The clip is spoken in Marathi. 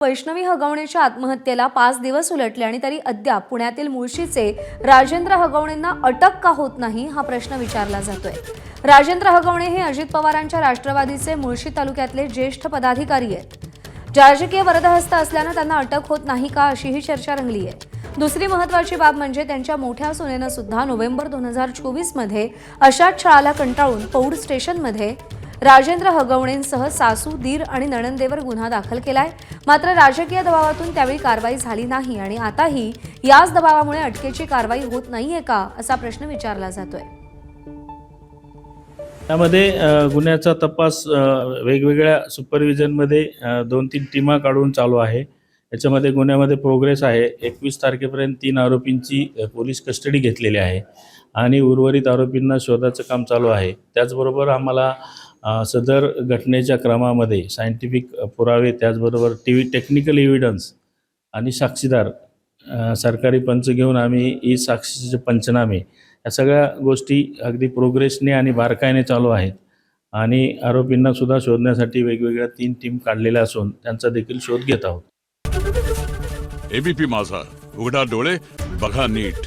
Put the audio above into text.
वैष्णवी हगवणेच्या आत्महत्येला 5 दिवस उलटले आणि तरी अद्याप पुण्यातील मुळशीचे राजेंद्र हगवणेंना अटक का होत नाही हा प्रश्न विचारला जातोय। राजेंद्र हगवणे हे अजित पवारांच्या राष्ट्रवादीचे मुळशी तालुक्यातले ज्येष्ठ पदाधिकारी आहेत। राजकीय वरदहस्त असल्याने त्यांना अटक होत नाही का अशी ही चर्चा रंगली आहे। दुसरी महत्त्वाची बाब म्हणजे त्यांच्या मोठ्या सुनेनं सुद्धा नोव्हेंबर 2024 मध्ये अशाच छळाला कंटाळून पौड स्टेशनमध्ये राजेंद्र हगवणेंसह सासू, दीर आणि नणंदेवर गुन्हा दाखल केलाय। मात्र राजकीय दबावातून त्यावेळी कारवाई झाली नाही आणि आताही याच दबावामुळे अटकेची कारवाई होत नाहीये का असा प्रश्न विचारला जातोय। त्यामध्ये गुन्ह्याचा तपास वेगवेगळ्या सुपरविजनमध्ये 2-3 टीमा काढून चालू आहे। याच्यामध्ये गुन्ह्यामध्ये प्रोग्रेस आहे। 21 तारखेपर्यंत 3 आरोपींची पोलीस कस्टडी घेतलेली आहे आणि उर्वरित आरोपींना शोधाचं काम चालू आहे। त्याचबरोबर आम्हाला सदर घटनेच्या क्रमामध्ये सायंटिफिक पुरावे, त्याचबरोबर टेक्निकल एव्हिडन्स आणि साक्षीदार, सरकारी पंच घेऊन आम्ही ई साक्षीचे पंचनामे या सगळ्या गोष्टी अगदी प्रोग्रेसने आणि बारकाईने चालू आहेत आणि आरोपींना सुद्धा शोधण्यासाठी वेगवेगळ्या 3 टीम काढलेल्या असून त्यांचा देखील शोध घेत आहोत। एबीपी माझा, उघडा डोळे बघा नीट।